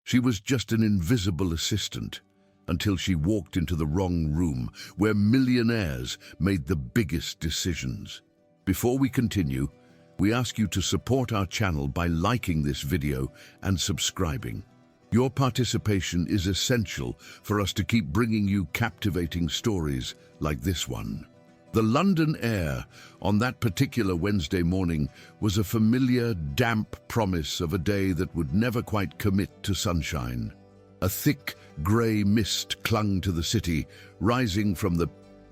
She was just an invisible assistant until she walked into the wrong room where millionaires made the biggest decisions. Before we continue, we ask you to support our channel by liking this video and subscribing. Your participation is essential for us to keep bringing you captivating stories like this one. The London air on that particular Wednesday morning was a familiar, damp promise of a day that would never quite commit to sunshine. A thick, grey mist clung to the city, rising from the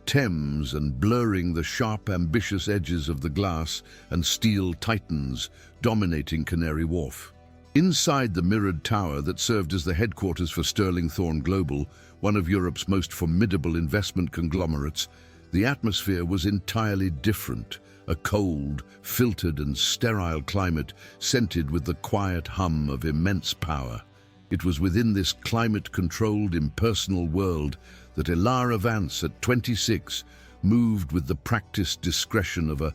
Thames and blurring the sharp, ambitious edges of the glass and steel titans dominating Canary Wharf. Inside the mirrored tower that served as the headquarters for Sterling Thorne Global, one of Europe's most formidable investment conglomerates, the atmosphere was entirely different, a cold, filtered and sterile climate scented with the quiet hum of immense power. It was within this climate-controlled, impersonal world that Ilara Vance, at 26, moved with the practiced discretion of a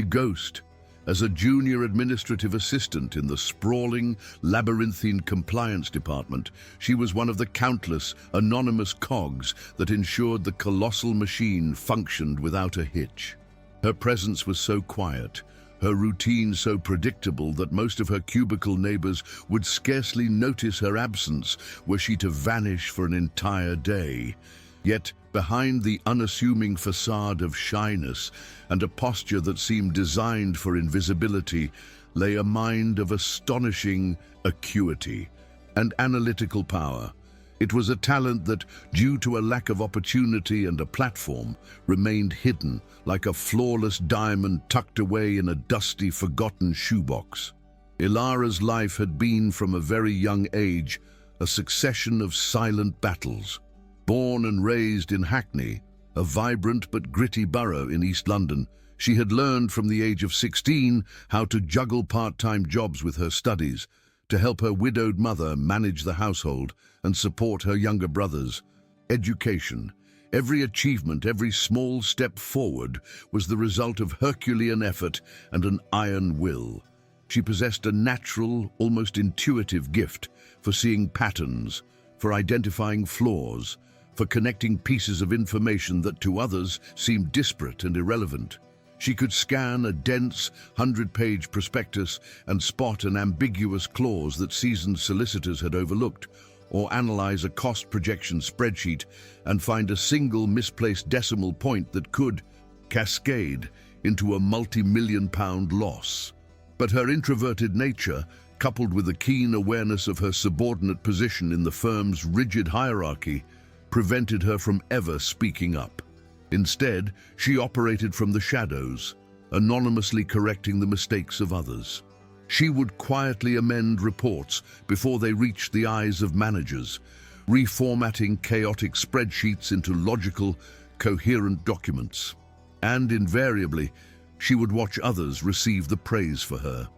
ghost. As a junior administrative assistant in the sprawling, labyrinthine compliance department, she was one of the countless, anonymous cogs that ensured the colossal machine functioned without a hitch. Her presence was so quiet, her routine so predictable that most of her cubicle neighbors would scarcely notice her absence were she to vanish for an entire day. Yet, behind the unassuming facade of shyness and a posture that seemed designed for invisibility, lay a mind of astonishing acuity and analytical power. It was a talent that, due to a lack of opportunity and a platform, remained hidden like a flawless diamond tucked away in a dusty, forgotten shoebox. Ilara's life had been, from a very young age, a succession of silent battles. Born and raised in Hackney, a vibrant but gritty borough in East London, she had learned from the age of 16 how to juggle part-time jobs with her studies, to help her widowed mother manage the household and support her younger brothers. Education, every achievement, every small step forward, was the result of Herculean effort and an iron will. She possessed a natural, almost intuitive gift for seeing patterns, for identifying flaws, for connecting pieces of information that to others seemed disparate and irrelevant. She could scan a dense, 100-page prospectus and spot an ambiguous clause that seasoned solicitors had overlooked, or analyze a cost projection spreadsheet and find a single misplaced decimal point that could cascade into a multi-million-pound loss. But her introverted nature, coupled with a keen awareness of her subordinate position in the firm's rigid hierarchy, prevented her from ever speaking up. Instead, she operated from the shadows, anonymously correcting the mistakes of others. She would quietly amend reports before they reached the eyes of managers, reformatting chaotic spreadsheets into logical, coherent documents. And invariably, she would watch others receive the praise for her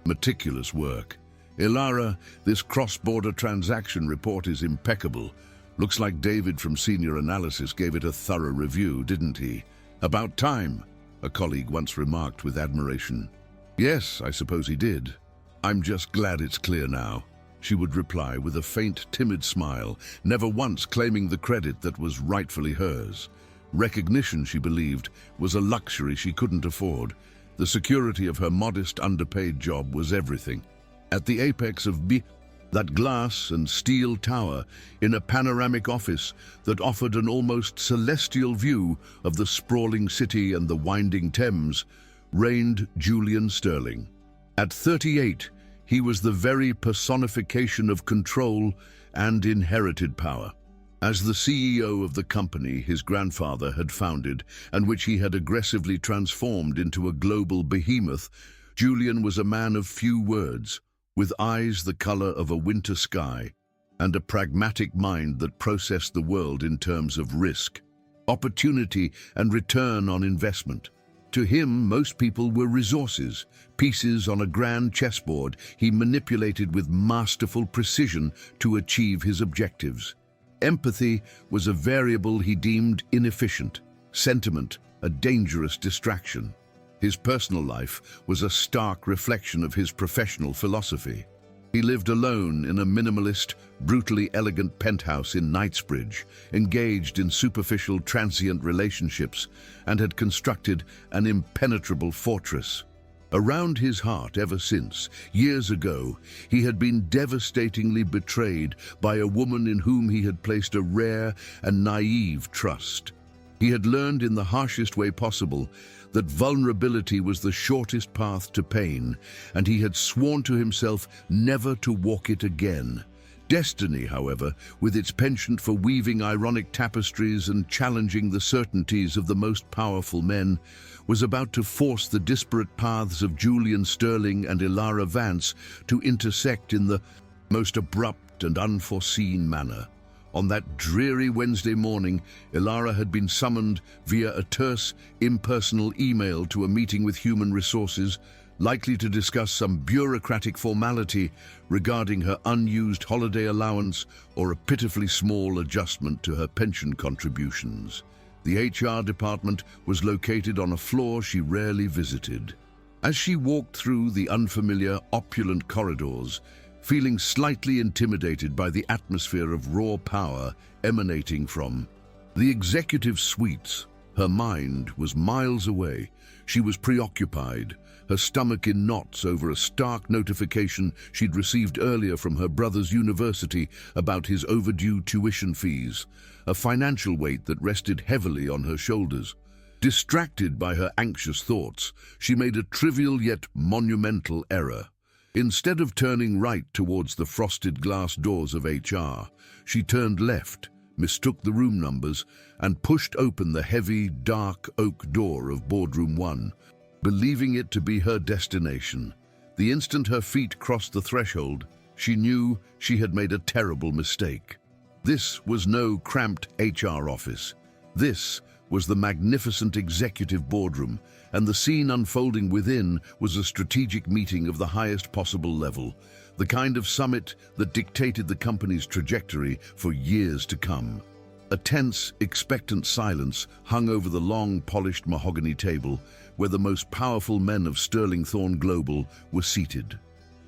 meticulous work. "Ilara, this cross-border transaction report is impeccable. Looks like David from Senior Analysis gave it a thorough review, didn't he? About time," a colleague once remarked with admiration. "Yes, I suppose he did. I'm just glad it's clear now," she would reply with a faint, timid smile, never once claiming the credit that was rightfully hers. Recognition, she believed, was a luxury she couldn't afford. The security of her modest, underpaid job was everything. At the apex of that glass and steel tower, in a panoramic office that offered an almost celestial view of the sprawling city and the winding Thames, reigned Julian Sterling. At 38, he was the very personification of control and inherited power. As the CEO of the company his grandfather had founded and which he had aggressively transformed into a global behemoth, Julian was a man of few words, with eyes the color of a winter sky and a pragmatic mind that processed the world in terms of risk, opportunity, and return on investment. To him, most people were resources, pieces on a grand chessboard he manipulated with masterful precision to achieve his objectives. Empathy was a variable he deemed inefficient, sentiment a dangerous distraction. His personal life was a stark reflection of his professional philosophy. He lived alone in a minimalist, brutally elegant penthouse in Knightsbridge, engaged in superficial transient relationships, and had constructed an impenetrable fortress. Around his heart ever since, years ago, he had been devastatingly betrayed by a woman in whom he had placed a rare and naive trust. He had learned in the harshest way possible that vulnerability was the shortest path to pain, and he had sworn to himself never to walk it again. Destiny, however, with its penchant for weaving ironic tapestries and challenging the certainties of the most powerful men, was about to force the disparate paths of Julian Sterling and Ilara Vance to intersect in the most abrupt and unforeseen manner. On that dreary Wednesday morning, Ilara had been summoned via a terse, impersonal email to a meeting with Human Resources, likely to discuss some bureaucratic formality regarding her unused holiday allowance or a pitifully small adjustment to her pension contributions. The HR department was located on a floor she rarely visited. As she walked through the unfamiliar, opulent corridors, feeling slightly intimidated by the atmosphere of raw power emanating from the executive suites, her mind was miles away. She was preoccupied, her stomach in knots over a stark notification she'd received earlier from her brother's university about his overdue tuition fees, a financial weight that rested heavily on her shoulders. Distracted by her anxious thoughts, she made a trivial yet monumental error. Instead of turning right towards the frosted glass doors of HR, she turned left, mistook the room numbers, and pushed open the heavy, dark oak door of Boardroom 1, believing it to be her destination. The instant her feet crossed the threshold, she knew she had made a terrible mistake. This was no cramped HR office. This was the magnificent executive boardroom, and the scene unfolding within was a strategic meeting of the highest possible level, the kind of summit that dictated the company's trajectory for years to come. A tense, expectant silence hung over the long, polished mahogany table where the most powerful men of Sterling Thorn Global were seated.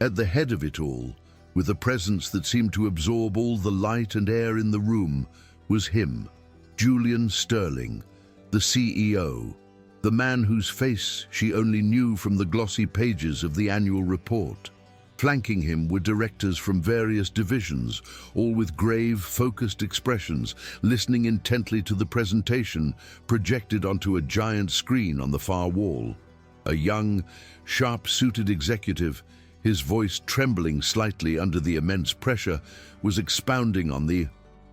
At the head of it all, with a presence that seemed to absorb all the light and air in the room, was him, Julian Sterling, the CEO, the man whose face she only knew from the glossy pages of the annual report. Flanking him were directors from various divisions, all with grave, focused expressions, listening intently to the presentation projected onto a giant screen on the far wall. A young, sharp-suited executive, his voice trembling slightly under the immense pressure, was expounding on the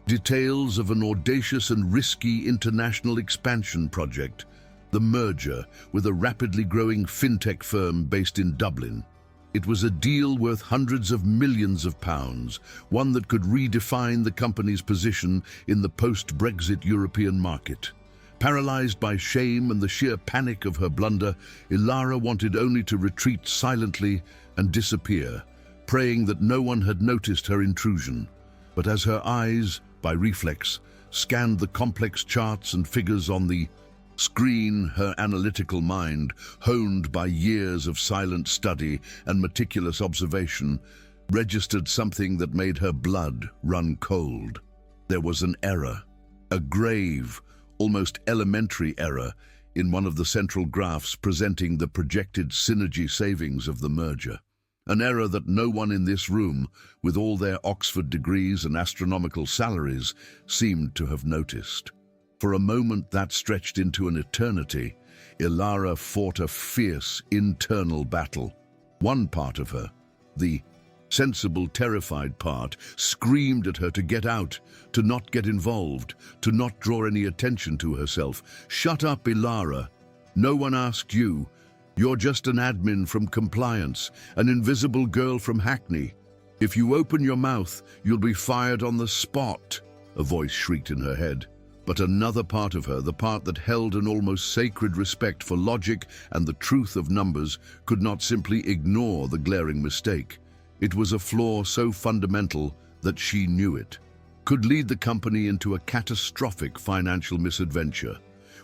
details of an audacious and risky international expansion project, the merger with a rapidly growing fintech firm based in Dublin. It was a deal worth hundreds of millions of pounds, one that could redefine the company's position in the post-Brexit European market. Paralyzed by shame and the sheer panic of her blunder, Ilara wanted only to retreat silently and disappear, praying that no one had noticed her intrusion. But as her eyes, by reflex, scanned the complex charts and figures on the screen, her analytical mind, honed by years of silent study and meticulous observation, registered something that made her blood run cold. There was an error, a grave, almost elementary error, in one of the central graphs presenting the projected synergy savings of the merger. An error that no one in this room, with all their Oxford degrees and astronomical salaries, seemed to have noticed. For a moment that stretched into an eternity, Ilara fought a fierce internal battle. One part of her, the sensible, terrified part, screamed at her to get out, to not get involved, to not draw any attention to herself. "Shut up, Ilara. No one asked you. You're just an admin from compliance, an invisible girl from Hackney. If you open your mouth, you'll be fired on the spot," a voice shrieked in her head. But another part of her, the part that held an almost sacred respect for logic and the truth of numbers, could not simply ignore the glaring mistake. It was a flaw so fundamental that she knew it could lead the company into a catastrophic financial misadventure,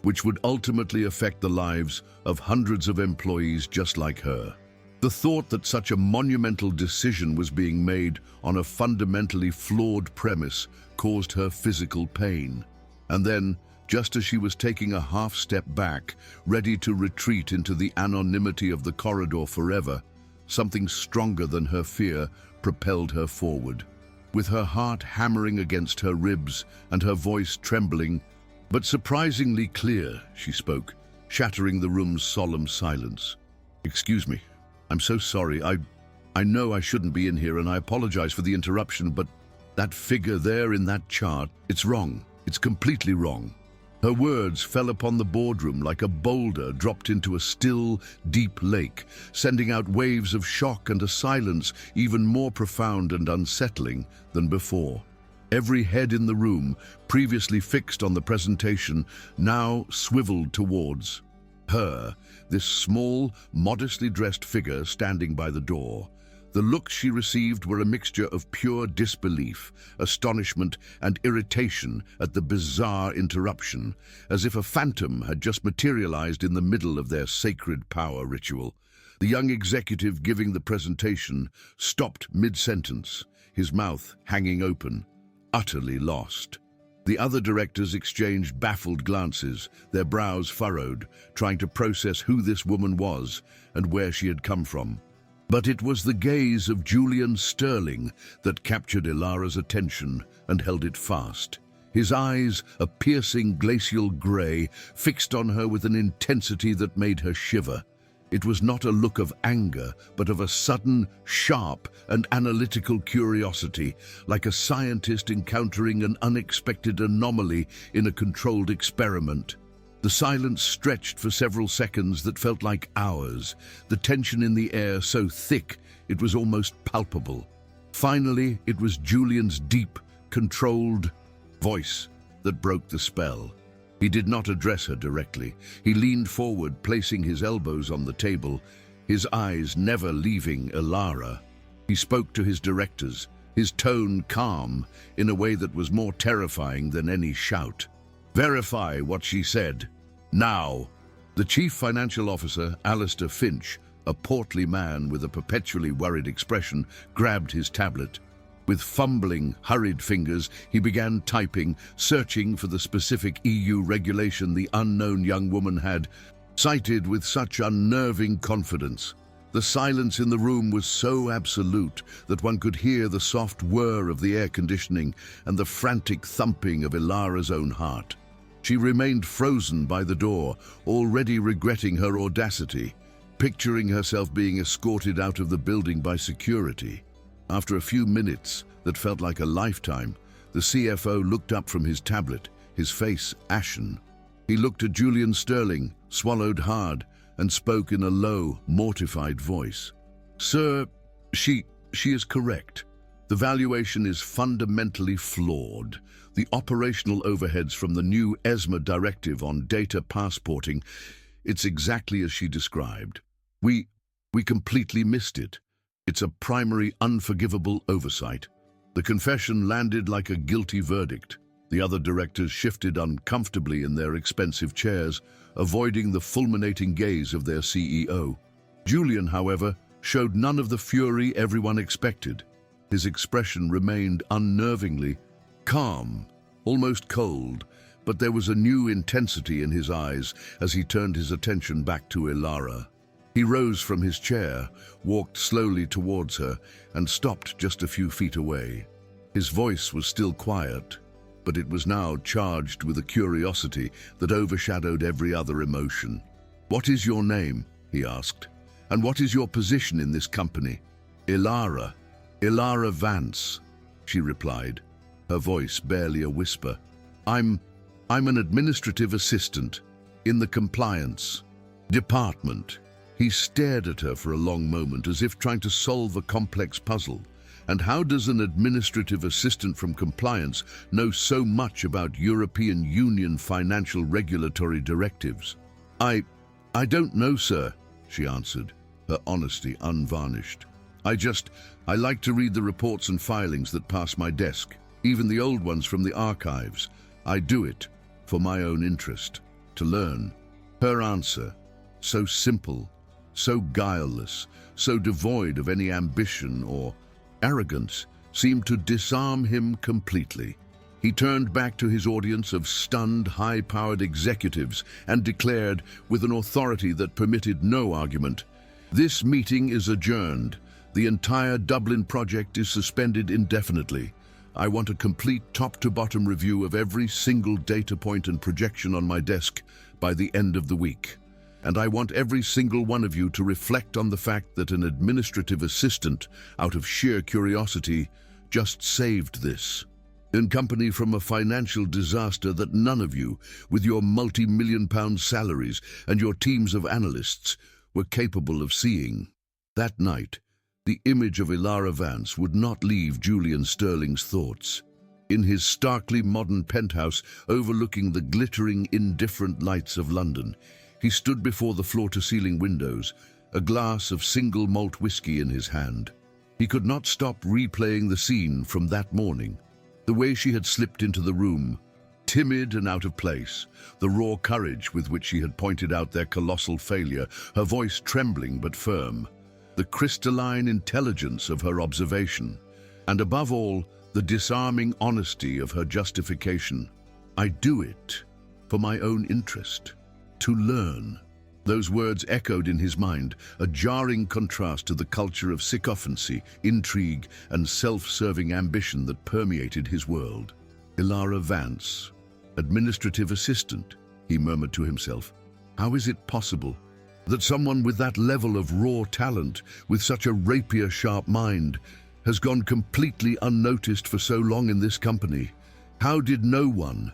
which would ultimately affect the lives of hundreds of employees just like her. The thought that such a monumental decision was being made on a fundamentally flawed premise caused her physical pain. And then, just as she was taking a half step back, ready to retreat into the anonymity of the corridor forever, something stronger than her fear propelled her forward. With her heart hammering against her ribs and her voice trembling, but surprisingly clear, she spoke, shattering the room's solemn silence. "Excuse me. I'm so sorry. I know I shouldn't be in here, and I apologize for the interruption, but that figure there in that chart, it's wrong. It's completely wrong." Her words fell upon the boardroom like a boulder dropped into a still, deep lake, sending out waves of shock and a silence even more profound and unsettling than before. Every head in the room, previously fixed on the presentation, now swiveled towards her, this small, modestly dressed figure standing by the door. The looks she received were a mixture of pure disbelief, astonishment, and irritation at the bizarre interruption, as if a phantom had just materialized in the middle of their sacred power ritual. The young executive giving the presentation stopped mid-sentence, his mouth hanging open, utterly lost. The other directors exchanged baffled glances, their brows furrowed, trying to process who this woman was and where she had come from. But it was the gaze of Julian Sterling that captured Ilara's attention and held it fast. His eyes, a piercing glacial grey, fixed on her with an intensity that made her shiver. It was not a look of anger, but of a sudden, sharp and analytical curiosity, like a scientist encountering an unexpected anomaly in a controlled experiment. The silence stretched for several seconds that felt like hours, the tension in the air so thick it was almost palpable. Finally, it was Julian's deep, controlled voice that broke the spell. He did not address her directly. He leaned forward, placing his elbows on the table, his eyes never leaving Ilara. He spoke to his directors, his tone calm, in a way that was more terrifying than any shout. "Verify what she said. Now." The chief financial officer, Alistair Finch, a portly man with a perpetually worried expression, grabbed his tablet. With fumbling, hurried fingers, he began typing, searching for the specific EU regulation the unknown young woman had cited with such unnerving confidence. The silence in the room was so absolute that one could hear the soft whir of the air conditioning and the frantic thumping of Ilara's own heart. She remained frozen by the door, already regretting her audacity, picturing herself being escorted out of the building by security. After a few minutes that felt like a lifetime, the CFO looked up from his tablet, his face ashen. He looked at Julian Sterling, swallowed hard, and spoke in a low, mortified voice. "Sir, she is correct. The valuation is fundamentally flawed. The operational overheads from the new ESMA directive on data passporting, it's exactly as she described. We completely missed it. It's a primary unforgivable oversight." The confession landed like a guilty verdict. The other directors shifted uncomfortably in their expensive chairs, avoiding the fulminating gaze of their CEO. Julian, however, showed none of the fury everyone expected. His expression remained unnervingly calm, almost cold, but there was a new intensity in his eyes as he turned his attention back to Ilara. He rose from his chair, walked slowly towards her, and stopped just a few feet away. His voice was still quiet, but it was now charged with a curiosity that overshadowed every other emotion. "What is your name?" he asked. "And what is your position in this company?" "Ilara Vance," she replied, her voice barely a whisper. I'm an administrative assistant in the compliance department." He stared at her for a long moment, as if trying to solve a complex puzzle. And how does an administrative assistant from compliance know so much about European Union financial regulatory directives? I don't know, sir," she answered, her honesty unvarnished. I like to read the reports and filings that pass my desk, even the old ones from the archives. I do it for my own interest, to learn." Her answer, so simple, so guileless, so devoid of any ambition or arrogance, seemed to disarm him completely. He turned back to his audience of stunned, high-powered executives and declared, with an authority that permitted no argument, "This meeting is adjourned. The entire Dublin project is suspended indefinitely. I want a complete top-to-bottom review of every single data point and projection on my desk by the end of the week. And I want every single one of you to reflect on the fact that an administrative assistant, out of sheer curiosity, just saved this company from a financial disaster that none of you, with your multi-million-pound salaries and your teams of analysts, were capable of seeing." That night, the image of Ilara Vance would not leave Julian Sterling's thoughts. In his starkly modern penthouse overlooking the glittering, indifferent lights of London, he stood before the floor-to-ceiling windows, a glass of single malt whiskey in his hand. He could not stop replaying the scene from that morning. The way she had slipped into the room, timid and out of place, the raw courage with which she had pointed out their colossal failure, her voice trembling but firm, the crystalline intelligence of her observation, and above all, the disarming honesty of her justification. "I do it for my own interest, to learn." Those words echoed in his mind, a jarring contrast to the culture of sycophancy, intrigue, and self-serving ambition that permeated his world. Ilara Vance, administrative assistant, he murmured to himself. How is it possible that someone with that level of raw talent, with such a rapier-sharp mind, has gone completely unnoticed for so long in this company? How did no one,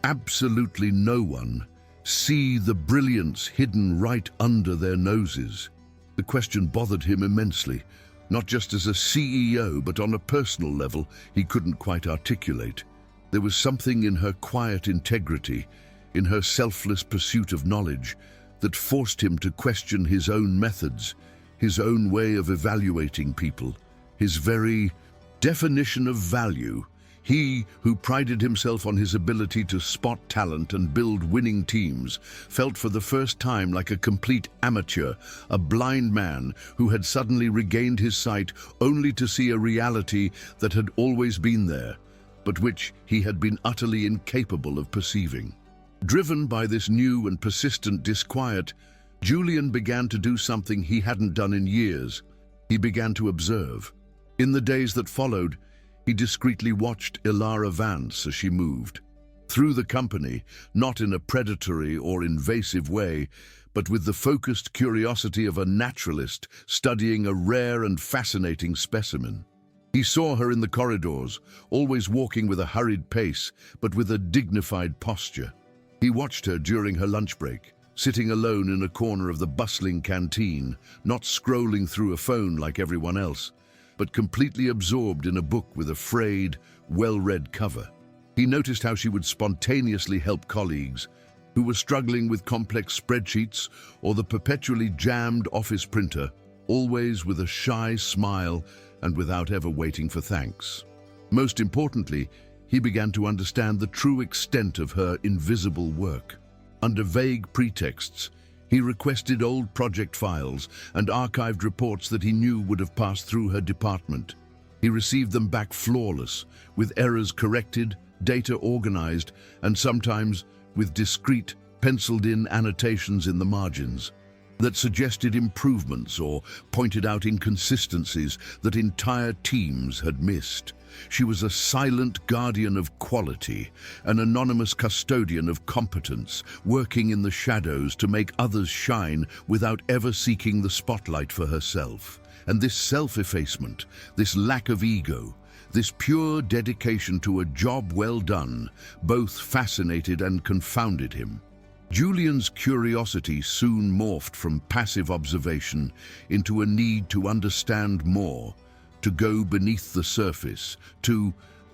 absolutely no one, see the brilliance hidden right under their noses? The question bothered him immensely, not just as a CEO, but on a personal level he couldn't quite articulate. There was something in her quiet integrity, in her selfless pursuit of knowledge, that forced him to question his own methods, his own way of evaluating people, his very definition of value. He, who prided himself on his ability to spot talent and build winning teams, felt for the first time like a complete amateur, a blind man who had suddenly regained his sight only to see a reality that had always been there, but which he had been utterly incapable of perceiving. Driven by this new and persistent disquiet, Julian began to do something he hadn't done in years. He began to observe. In the days that followed, he discreetly watched Ilara Vance as she moved through the company, not in a predatory or invasive way, but with the focused curiosity of a naturalist studying a rare and fascinating specimen. He saw her in the corridors, always walking with a hurried pace, but with a dignified posture. He watched her during her lunch break, sitting alone in a corner of the bustling canteen, not scrolling through a phone like everyone else, but completely absorbed in a book with a frayed, well-read cover. He noticed how she would spontaneously help colleagues who were struggling with complex spreadsheets or the perpetually jammed office printer, always with a shy smile and without ever waiting for thanks. Most importantly, he began to understand the true extent of her invisible work. Under vague pretexts, he requested old project files and archived reports that he knew would have passed through her department. He received them back flawless, with errors corrected, data organized, and sometimes with discreet, penciled-in annotations in the margins that suggested improvements or pointed out inconsistencies that entire teams had missed. She was a silent guardian of quality, an anonymous custodian of competence, working in the shadows to make others shine without ever seeking the spotlight for herself. And this self-effacement, this lack of ego, this pure dedication to a job well done, both fascinated and confounded him. Julian's curiosity soon morphed from passive observation into a need to understand more, to go beneath the surface, to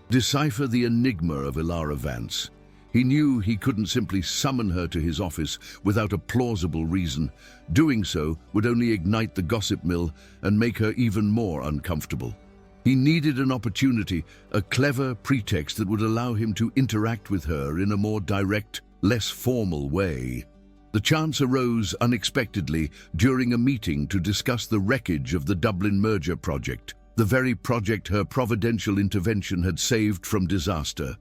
decipher the enigma of Ilara Vance. He knew he couldn't simply summon her to his office without a plausible reason. Doing so would only ignite the gossip mill and make her even more uncomfortable. He needed an opportunity, a clever pretext that would allow him to interact with her in a more direct, less formal way. The chance arose unexpectedly during a meeting to discuss the wreckage of the Dublin merger project, the very project her providential intervention had saved from disaster.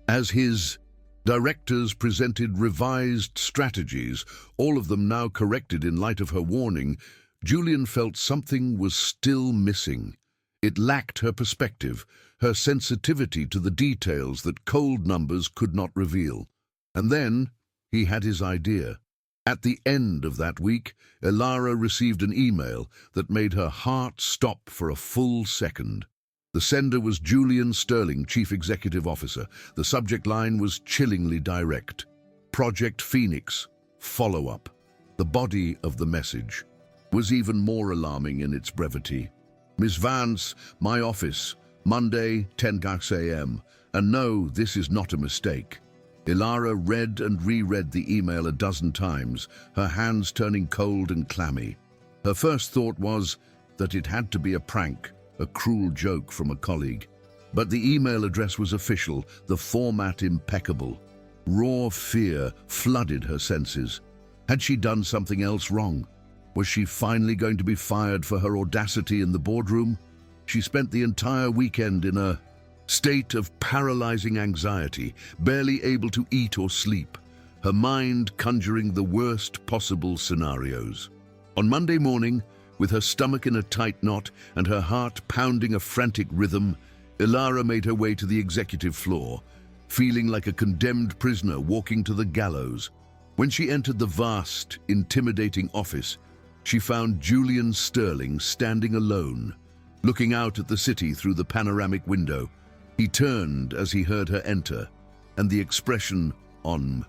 As his directors presented revised strategies, all of them now corrected in light of her warning, Julian felt something was still missing. It lacked her perspective, her sensitivity to the details that cold numbers could not reveal. And then he had his idea. At the end of that week, Ilara received an email that made her heart stop for a full second. The sender was Julian Sterling, Chief Executive Officer. The subject line was chillingly direct. Project Phoenix, follow-up. The body of the message was even more alarming in its brevity. Miss Vance, my office, Monday, 10 a.m. And no, this is not a mistake. Ilara read and reread the email a dozen times, her hands turning cold and clammy. Her first thought was that it had to be a prank, a cruel joke from a colleague. But the email address was official, the format impeccable. Raw fear flooded her senses. Had she done something else wrong? Was she finally going to be fired for her audacity in the boardroom? She spent the entire weekend in a state of paralyzing anxiety, barely able to eat or sleep, her mind conjuring the worst possible scenarios. On Monday morning, with her stomach in a tight knot and her heart pounding a frantic rhythm, Ilara made her way to the executive floor, feeling like a condemned prisoner walking to the gallows. When she entered the vast, intimidating office, she found Julian Sterling standing alone, looking out at the city through the panoramic window. He turned as he heard her enter, and the expression on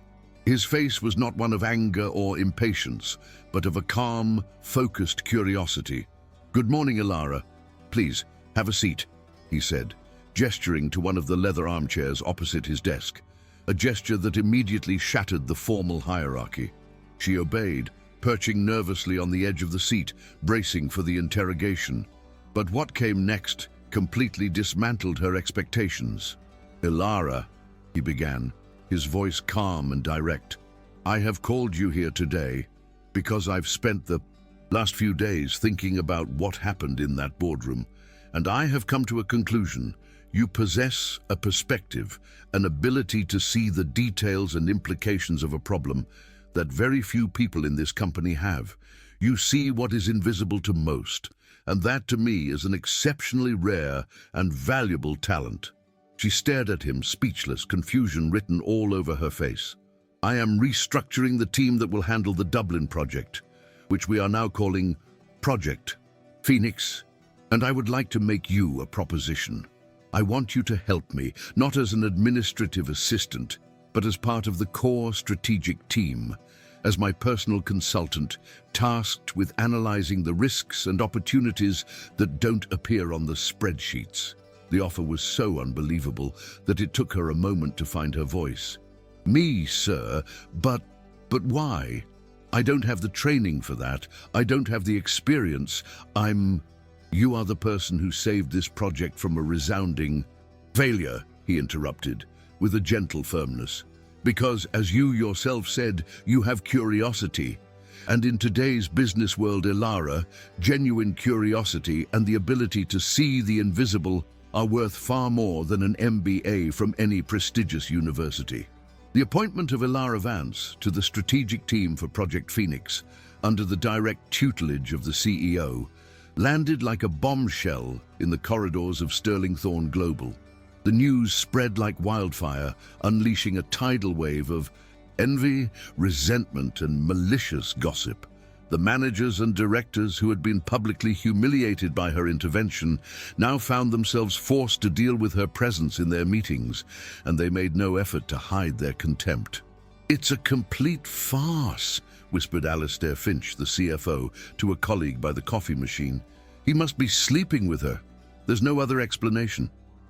his face was not one of anger or impatience, but of a calm, focused curiosity. "Good morning, Ilara. Please, have a seat," he said, gesturing to one of the leather armchairs opposite his desk, a gesture that immediately shattered the formal hierarchy. She obeyed, perching nervously on the edge of the seat, bracing for the interrogation. But what came next completely dismantled her expectations. "Ilara," he began, his voice calm and direct, "I have called you here today because I've spent the last few days thinking about what happened in that boardroom, and I have come to a conclusion. You possess a perspective, an ability to see the details and implications of a problem that very few people in this company have. You see what is invisible to most, and that to me is an exceptionally rare and valuable talent." She stared at him, speechless, confusion written all over her face. "I am restructuring the team that will handle the Dublin project, which we are now calling Project Phoenix, and I would like to make you a proposition. I want you to help me, not as an administrative assistant, but as part of the core strategic team, as my personal consultant, tasked with analyzing the risks and opportunities that don't appear on the spreadsheets." The offer was so unbelievable that it took her a moment to find her voice. "Me, sir, but why? I don't have the training for that. I don't have the experience. You are the person who saved this project from a resounding failure," he interrupted, with a gentle firmness. "Because, as you yourself said, you have curiosity. And in today's business world, Ilara, genuine curiosity and the ability to see the invisible are worth far more than an MBA from any prestigious university." The appointment of Ilara Vance to the strategic team for Project Phoenix, under the direct tutelage of the CEO, landed like a bombshell in the corridors of Sterling Thorne Global. The news spread like wildfire, unleashing a tidal wave of envy, resentment, and malicious gossip. The managers and directors who had been publicly humiliated by her intervention now found themselves forced to deal with her presence in their meetings, and they made no effort to hide their contempt. "It's a complete farce," whispered Alistair Finch, the CFO, to a colleague by the coffee machine. "He must be sleeping with her. There's no other explanation.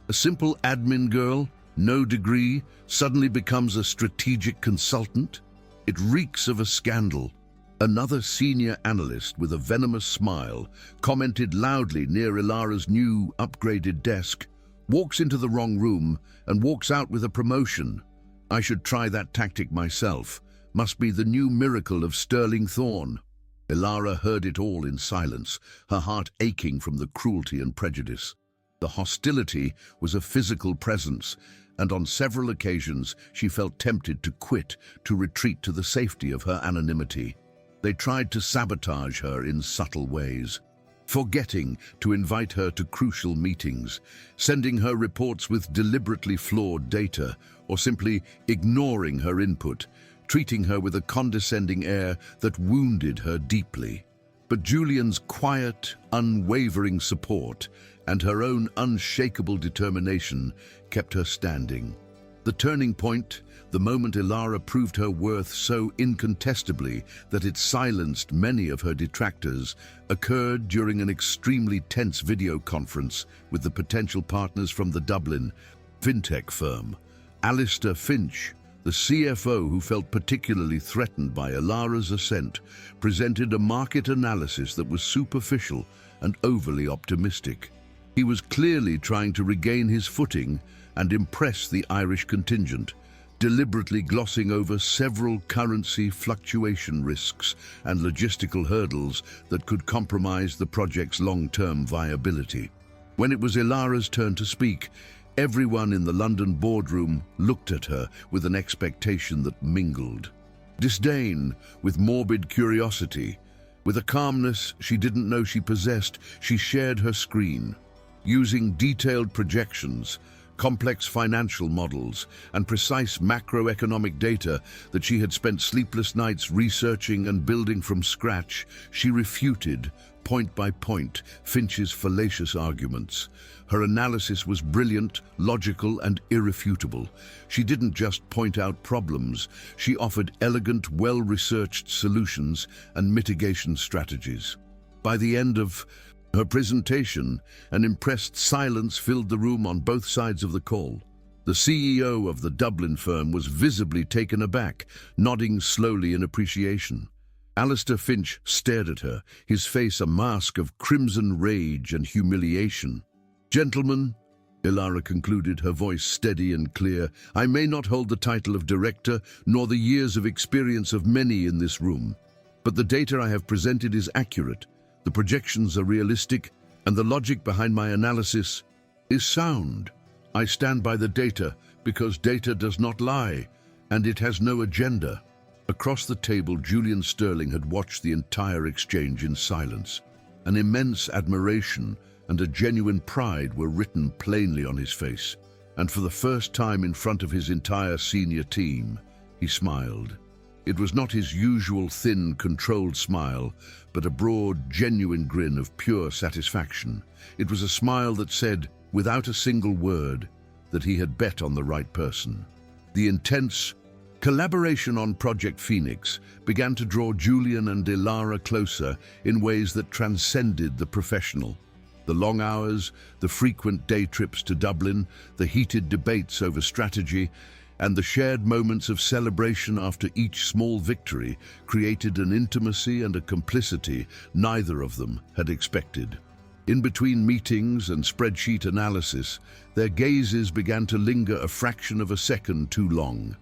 A simple admin girl, no degree, suddenly becomes a strategic consultant? It reeks of a scandal." Another senior analyst with a venomous smile commented loudly near Ilara's new, upgraded desk, "Walks into the wrong room and walks out with a promotion. I should try that tactic myself. must be the new miracle of Sterling Thorn. Ilara heard it all in silence, her heart aching from the cruelty and prejudice. The hostility was a physical presence, and on several occasions she felt tempted to quit, to retreat to the safety of her anonymity. They tried to sabotage her in subtle ways, forgetting to invite her to crucial meetings, sending her reports with deliberately flawed data, or simply ignoring her input, treating her with a condescending air that wounded her deeply. But Julian's quiet, unwavering support and her own unshakable determination kept her standing. The turning point, the moment Ilara proved her worth so incontestably that it silenced many of her detractors, occurred during an extremely tense video conference with the potential partners from the Dublin fintech firm. Alistair Finch, the CFO, who felt particularly threatened by Ilara's ascent, presented a market analysis that was superficial and overly optimistic. He was clearly trying to regain his footing and impress the Irish contingent, deliberately glossing over several currency fluctuation risks and logistical hurdles that could compromise the project's long-term viability. When it was Ilara's turn to speak, everyone in the London boardroom looked at her with an expectation that mingled disdain with morbid curiosity. With a calmness she didn't know she possessed, she shared her screen. Using detailed projections, complex financial models, and precise macroeconomic data that she had spent sleepless nights researching and building from scratch, she refuted, point by point, Finch's fallacious arguments. Her analysis was brilliant, logical, and irrefutable. She didn't just point out problems, she offered elegant, well-researched solutions and mitigation strategies. By the end of her presentation, an impressed silence filled the room on both sides of the call. The CEO of the Dublin firm was visibly taken aback, nodding slowly in appreciation. Alistair Finch stared at her, his face a mask of crimson rage and humiliation. "Gentlemen," Ilara concluded, her voice steady and clear, "I may not hold the title of director, nor the years of experience of many in this room, but the data I have presented is accurate. The projections are realistic, and the logic behind my analysis is sound. I stand by the data because data does not lie, and it has no agenda." Across the table, Julian Sterling had watched the entire exchange in silence. An immense admiration and a genuine pride were written plainly on his face, and for the first time in front of his entire senior team, he smiled. It was not his usual thin, controlled smile, but a broad, genuine grin of pure satisfaction. It was a smile that said, without a single word, that he had bet on the right person. The intense collaboration on Project Phoenix began to draw Julian and Ilara closer in ways that transcended the professional. The long hours, the frequent day trips to Dublin, the heated debates over strategy, and the shared moments of celebration after each small victory created an intimacy and a complicity neither of them had expected. In between meetings and spreadsheet analysis, their gazes began to linger a fraction of a second too long.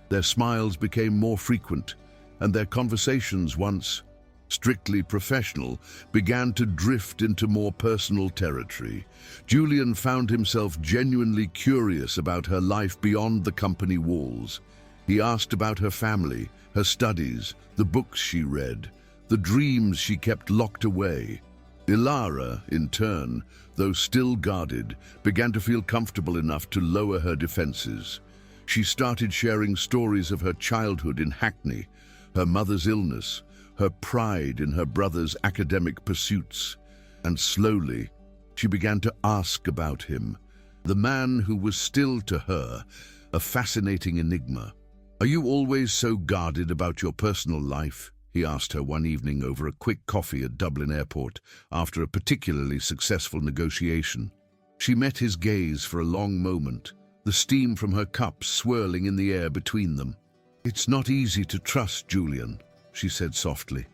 Their smiles became more frequent, and their conversations, once strictly professional, began to drift into more personal territory. Julian found himself genuinely curious about her life beyond the company walls. He asked about her family, her studies, the books she read, the dreams she kept locked away. Ilara, in turn, though still guarded, began to feel comfortable enough to lower her defenses. She started sharing stories of her childhood in Hackney, her mother's illness, her pride in her brother's academic pursuits, and slowly she began to ask about him, the man who was still to her a fascinating enigma. "Are you always so guarded about your personal life?" he asked her one evening over a quick coffee at Dublin Airport after a particularly successful negotiation. She met his gaze for a long moment, the steam from her cup swirling in the air between them. "It's not easy to trust, Julian," she said softly.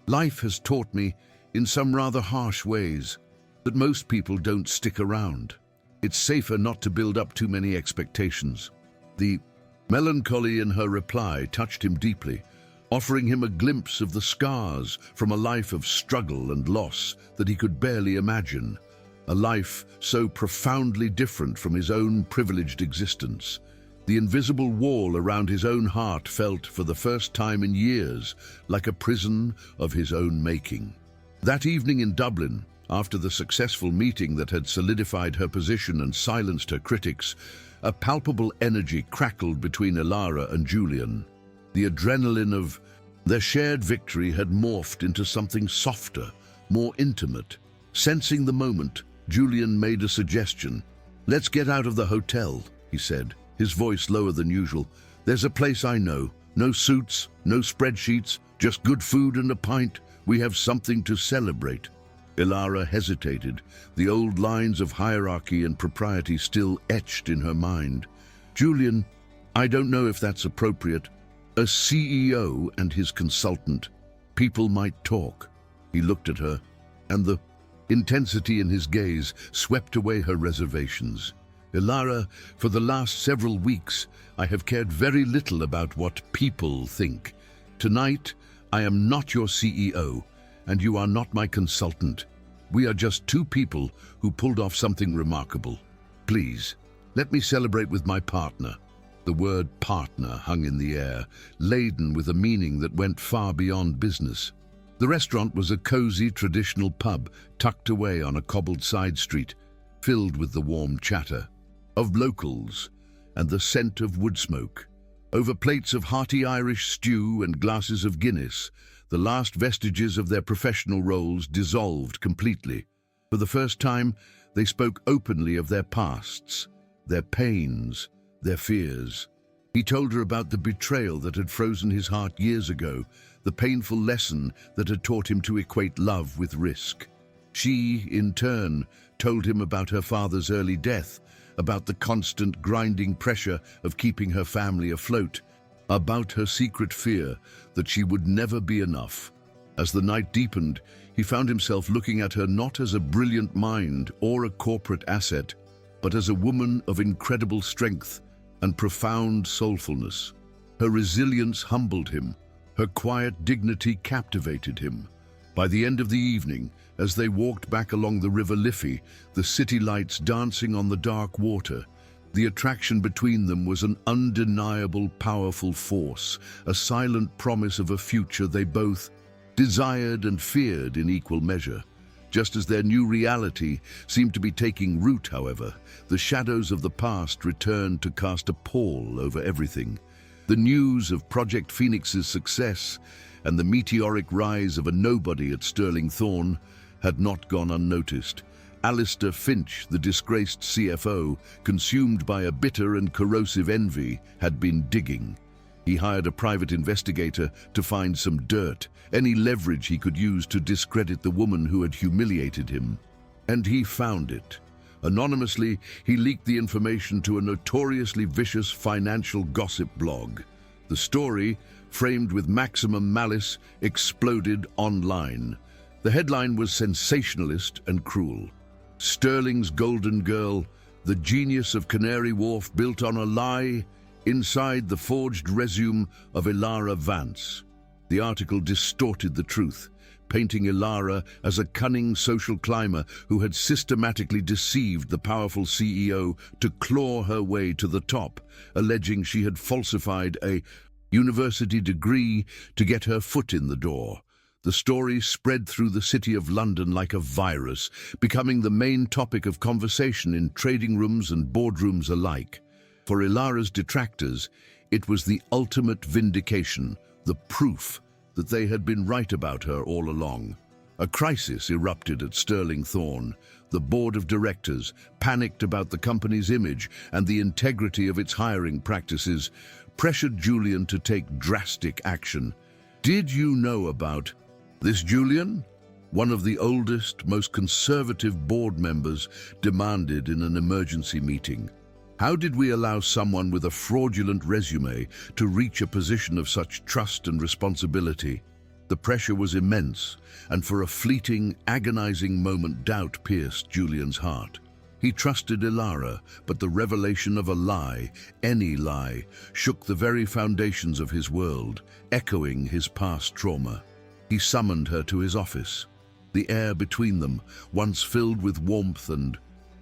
"Life has taught me, in some rather harsh ways, that most people don't stick around. It's safer not to build up too many expectations." The melancholy in her reply touched him deeply, offering him a glimpse of the scars from a life of struggle and loss that he could barely imagine, a life so profoundly different from his own privileged existence. The invisible wall around his own heart felt, for the first time in years, like a prison of his own making. That evening in Dublin, after the successful meeting that had solidified her position and silenced her critics, a palpable energy crackled between Ilara and Julian. The adrenaline of their shared victory had morphed into something softer, more intimate. Sensing the moment, Julian made a suggestion. "Let's get out of the hotel," he said, his voice lower than usual. "There's a place I know. No suits, no spreadsheets, just good food and a pint. We have something to celebrate." Ilara hesitated, the old lines of hierarchy and propriety still etched in her mind. "Julian, I don't know if that's appropriate. A CEO and his consultant. People might talk." He looked at her, and the intensity in his gaze swept away her reservations. "Ilara, for the last several weeks, I have cared very little about what people think. Tonight, I am not your CEO, and you are not my consultant. We are just two people who pulled off something remarkable. Please, let me celebrate with my partner." The word partner hung in the air, laden with a meaning that went far beyond business. The restaurant was a cozy, traditional pub tucked away on a cobbled side street, filled with the warm chatter of locals and the scent of wood smoke. Over plates of hearty Irish stew and glasses of Guinness, the last vestiges of their professional roles dissolved completely. For the first time, they spoke openly of their pasts, their pains, their fears. He told her about the betrayal that had frozen his heart years ago, the painful lesson that had taught him to equate love with risk. She, in turn, told him about her father's early death, about the constant grinding pressure of keeping her family afloat, about her secret fear that she would never be enough. As the night deepened, he found himself looking at her not as a brilliant mind or a corporate asset, but as a woman of incredible strength and profound soulfulness. Her resilience humbled him. Her quiet dignity captivated him. By the end of the evening, as they walked back along the River Liffey, the city lights dancing on the dark water, the attraction between them was an undeniable, powerful force, a silent promise of a future they both desired and feared in equal measure. Just as their new reality seemed to be taking root, however, the shadows of the past returned to cast a pall over everything. The news of Project Phoenix's success and the meteoric rise of a nobody at Sterling Thorne had not gone unnoticed. Alistair Finch, the disgraced CFO, consumed by a bitter and corrosive envy, had been digging. He hired a private investigator to find some dirt, any leverage he could use to discredit the woman who had humiliated him. And he found it. Anonymously, he leaked the information to a notoriously vicious financial gossip blog. The story, framed with maximum malice, exploded online. The headline was sensationalist and cruel. "Sterling's Golden Girl, the genius of Canary Wharf built on a lie, inside the forged resume of Ilara Vance." The article distorted the truth, painting Ilara as a cunning social climber who had systematically deceived the powerful CEO to claw her way to the top, alleging she had falsified a university degree to get her foot in the door. The story spread through the city of London like a virus, becoming the main topic of conversation in trading rooms and boardrooms alike. For Ilara's detractors, it was the ultimate vindication, the proof that they had been right about her all along. A crisis erupted at Sterling Thorne. The board of directors, panicked about the company's image and the integrity of its hiring practices, pressured Julian to take drastic action. "Did you know about this, Julian?" One of the oldest, most conservative board members demanded in an emergency meeting. "How did we allow someone with a fraudulent resume to reach a position of such trust and responsibility?" The pressure was immense, and for a fleeting, agonizing moment doubt pierced Julian's heart. He trusted Ilara, but the revelation of a lie, any lie, shook the very foundations of his world, echoing his past trauma. He summoned her to his office. The air between them, once filled with warmth and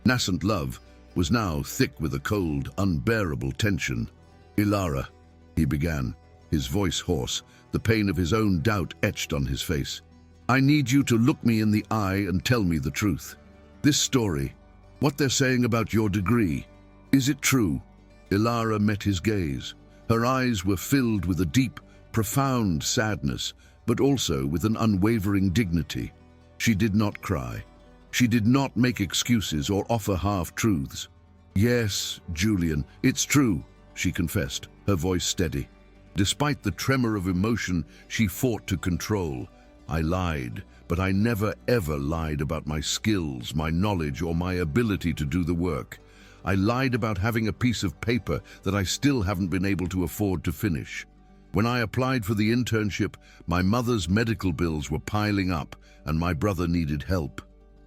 nascent love, was now thick with a cold, unbearable tension. "Ilara," he began, his voice hoarse, the pain of his own doubt etched on his face. "I need you to look me in the eye and tell me the truth. This story, what they're saying about your degree, is it true?" Ilara met his gaze. Her eyes were filled with a deep, profound sadness, but also with an unwavering dignity. She did not cry. She did not make excuses or offer half-truths. "Yes, Julian, it's true," she confessed, her voice steady. Despite the tremor of emotion she fought to control, "I lied, but I never ever lied about my skills, my knowledge, or my ability to do the work. I lied about having a piece of paper that I still haven't been able to afford to finish. When I applied for the internship, my mother's medical bills were piling up and my brother needed help.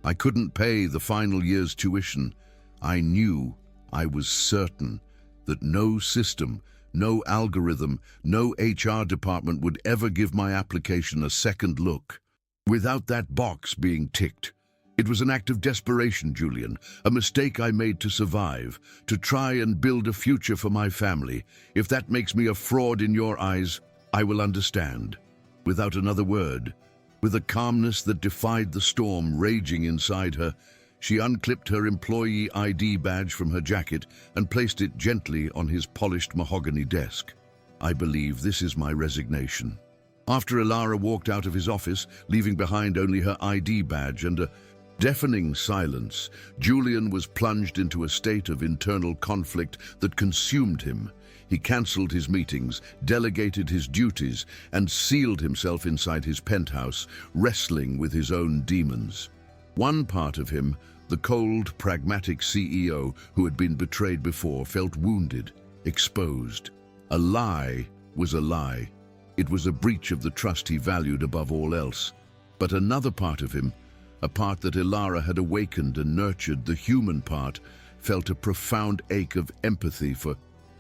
I couldn't pay the final year's tuition. I knew, I was certain, that no system, no algorithm, no HR department would ever give my application a second look without that box being ticked. It was an act of desperation, Julian, a mistake I made to survive, to try and build a future for my family. If that makes me a fraud in your eyes, I will understand." Without another word, with a calmness that defied the storm raging inside her, she unclipped her employee ID badge from her jacket and placed it gently on his polished mahogany desk. "I believe this is my resignation." After Ilara walked out of his office, leaving behind only her ID badge and a deafening silence, Julian was plunged into a state of internal conflict that consumed him. He cancelled his meetings, delegated his duties, and sealed himself inside his penthouse, wrestling with his own demons. One part of him, the cold, pragmatic CEO who had been betrayed before, felt wounded, exposed. A lie was a lie. It was a breach of the trust he valued above all else. But another part of him, a part that Ilara had awakened and nurtured, the human part, felt a profound ache of empathy for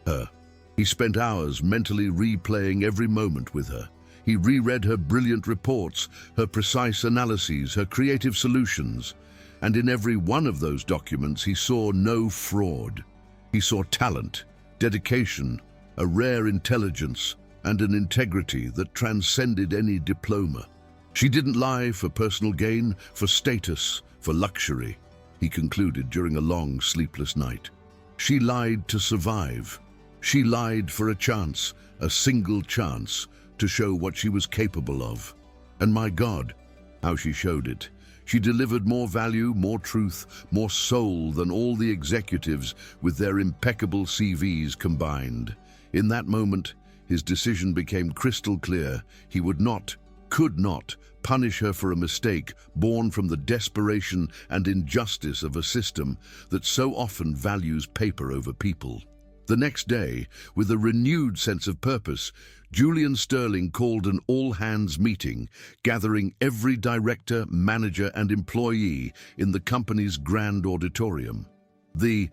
her. He spent hours mentally replaying every moment with her. He reread her brilliant reports, her precise analyses, her creative solutions. And in every one of those documents he saw no fraud. He saw talent, dedication, a rare intelligence, and an integrity that transcended any diploma. She didn't lie for personal gain, for status, for luxury, he concluded during a long, sleepless night. She lied to survive. She lied for a chance, a single chance, to show what she was capable of. And my God, how she showed it. She delivered more value, more truth, more soul than all the executives with their impeccable CVs combined. In that moment, his decision became crystal clear. He would not, could not, punish her for a mistake born from the desperation and injustice of a system that so often values paper over people. The next day, with a renewed sense of purpose, Julian Sterling called an all-hands meeting, gathering every director, manager, and employee in the company's grand auditorium. The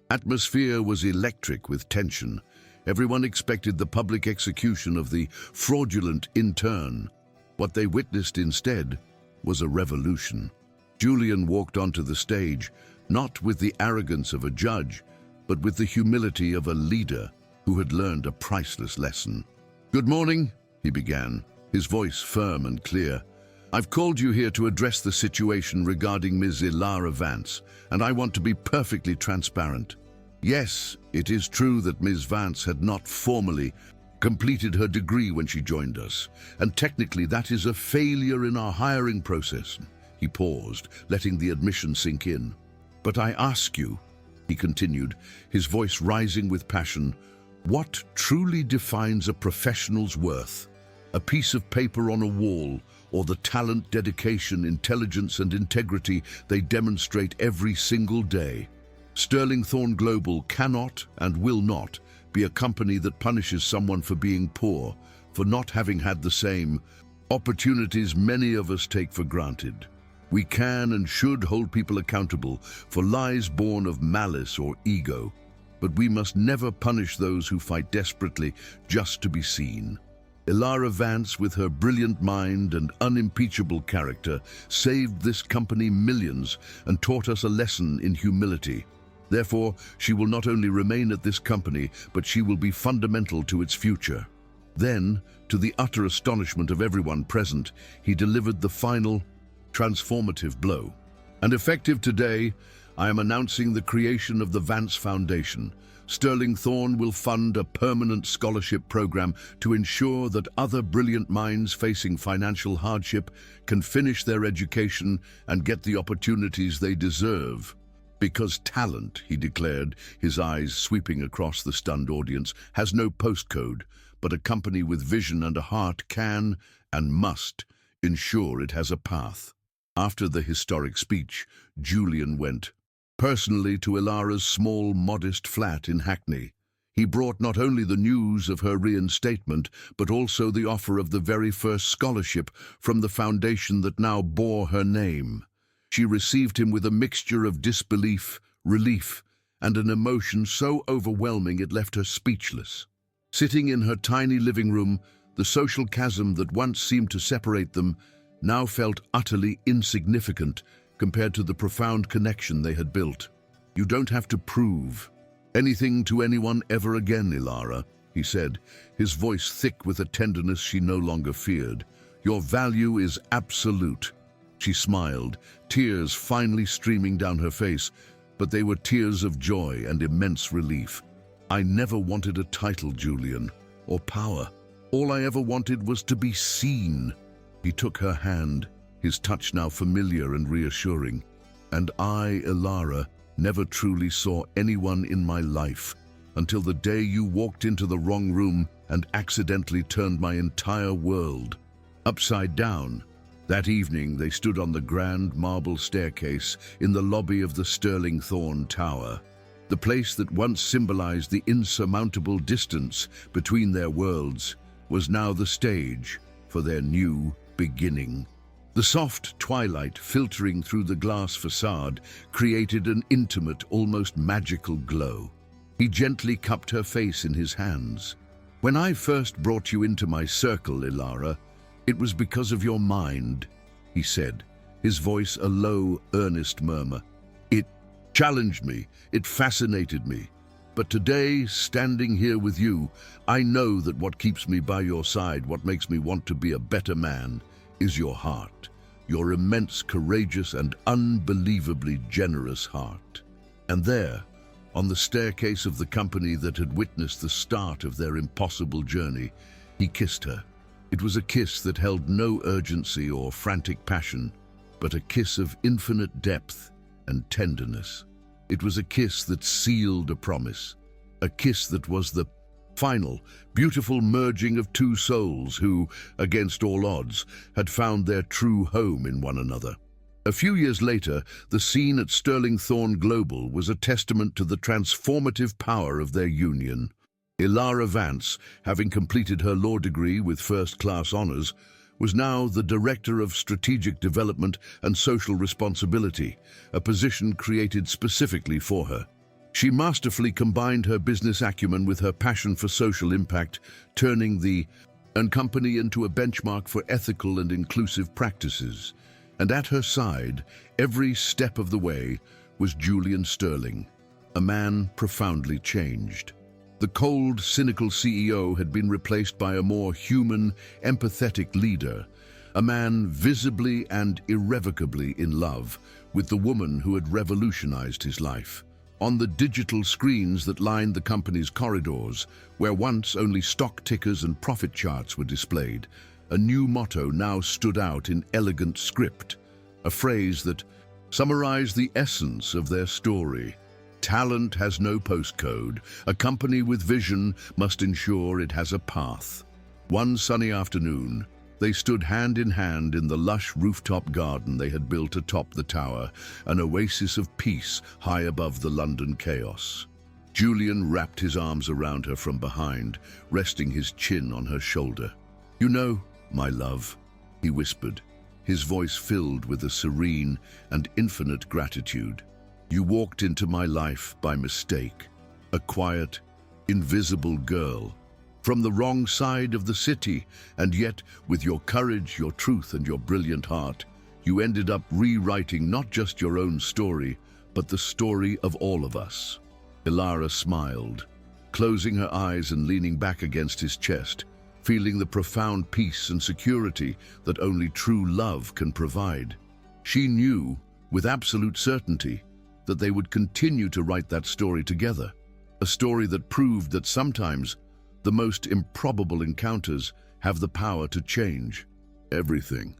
atmosphere was electric with tension. Everyone expected the public execution of the fraudulent intern. What they witnessed instead was a revolution. Julian walked onto the stage, not with the arrogance of a judge, but with the humility of a leader who had learned a priceless lesson. "Good morning," he began, his voice firm and clear. "I've called you here to address the situation regarding Ms. Ilara Vance, and I want to be perfectly transparent. Yes, it is true that Ms. Vance had not formally completed her degree when she joined us, and technically that is a failure in our hiring process." He paused, letting the admission sink in. "But I ask you," he continued, his voice rising with passion, "what truly defines a professional's worth? A piece of paper on a wall, or the talent, dedication, intelligence, and integrity they demonstrate every single day? Sterling Thorne Global cannot and will not be a company that punishes someone for being poor, for not having had the same opportunities many of us take for granted. We can and should hold people accountable for lies born of malice or ego, but we must never punish those who fight desperately just to be seen. Ilara Vance, with her brilliant mind and unimpeachable character, saved this company millions and taught us a lesson in humility. Therefore, she will not only remain at this company, but she will be fundamental to its future. Then, to the utter astonishment of everyone present, he delivered the final, transformative blow. And effective today, I am announcing the creation of the Vance Foundation. Sterling Thorne will fund a permanent scholarship program to ensure that other brilliant minds facing financial hardship can finish their education and get the opportunities they deserve. Because talent, he declared, his eyes sweeping across the stunned audience, has no postcode, but a company with vision and a heart can and must ensure it has a path. After the historic speech, Julian went personally to Ilara's small, modest flat in Hackney. He brought not only the news of her reinstatement, but also the offer of the very first scholarship from the foundation that now bore her name. She received him with a mixture of disbelief, relief, and an emotion so overwhelming it left her speechless. Sitting in her tiny living room, the social chasm that once seemed to separate them now felt utterly insignificant compared to the profound connection they had built. "You don't have to prove anything to anyone ever again, Ilara," he said, his voice thick with a tenderness she no longer feared. "Your value is absolute." She smiled, tears finally streaming down her face, but they were tears of joy and immense relief. "I never wanted a title, Julian, or power. All I ever wanted was to be seen." He took her hand, his touch now familiar and reassuring. "And I, Ilara, never truly saw anyone in my life until the day you walked into the wrong room and accidentally turned my entire world upside down." That evening, they stood on the grand marble staircase in the lobby of the Sterling Thorne Tower. The place that once symbolized the insurmountable distance between their worlds was now the stage for their new beginning. The soft twilight filtering through the glass facade created an intimate, almost magical glow. He gently cupped her face in his hands. "When I first brought you into my circle, Ilara, it was because of your mind," he said, his voice a low, earnest murmur. "It challenged me, it fascinated me. But today, standing here with you, I know that what keeps me by your side, what makes me want to be a better man, is your heart, your immense, courageous, and unbelievably generous heart." And there, on the staircase of the company that had witnessed the start of their impossible journey, he kissed her. It was a kiss that held no urgency or frantic passion, but a kiss of infinite depth and tenderness. It was a kiss that sealed a promise, a kiss that was the final, beautiful merging of two souls who, against all odds, had found their true home in one another. A few years later, the scene at Sterling Thorne Global was a testament to the transformative power of their union. Ilara Vance, having completed her law degree with first-class honors, was now the Director of Strategic Development and Social Responsibility, a position created specifically for her. She masterfully combined her business acumen with her passion for social impact, turning the company into a benchmark for ethical and inclusive practices. And at her side, every step of the way, was Julian Sterling, a man profoundly changed. The cold, cynical CEO had been replaced by a more human, empathetic leader, a man visibly and irrevocably in love with the woman who had revolutionized his life. On the digital screens that lined the company's corridors, where once only stock tickers and profit charts were displayed, a new motto now stood out in elegant script, a phrase that summarized the essence of their story. "Talent has no postcode. A company with vision must ensure it has a path." One sunny afternoon, they stood hand in hand in the lush rooftop garden they had built atop the tower, an oasis of peace high above the London chaos. Julian wrapped his arms around her from behind, resting his chin on her shoulder. "You know, my love," he whispered, his voice filled with a serene and infinite gratitude. You walked into my life by mistake, a quiet, invisible girl, from the wrong side of the city, and yet, with your courage, your truth, and your brilliant heart, you ended up rewriting not just your own story, but the story of all of us. Ilara smiled, closing her eyes and leaning back against his chest, feeling the profound peace and security that only true love can provide. She knew, with absolute certainty, that they would continue to write that story together, a story that proved that sometimes the most improbable encounters have the power to change everything.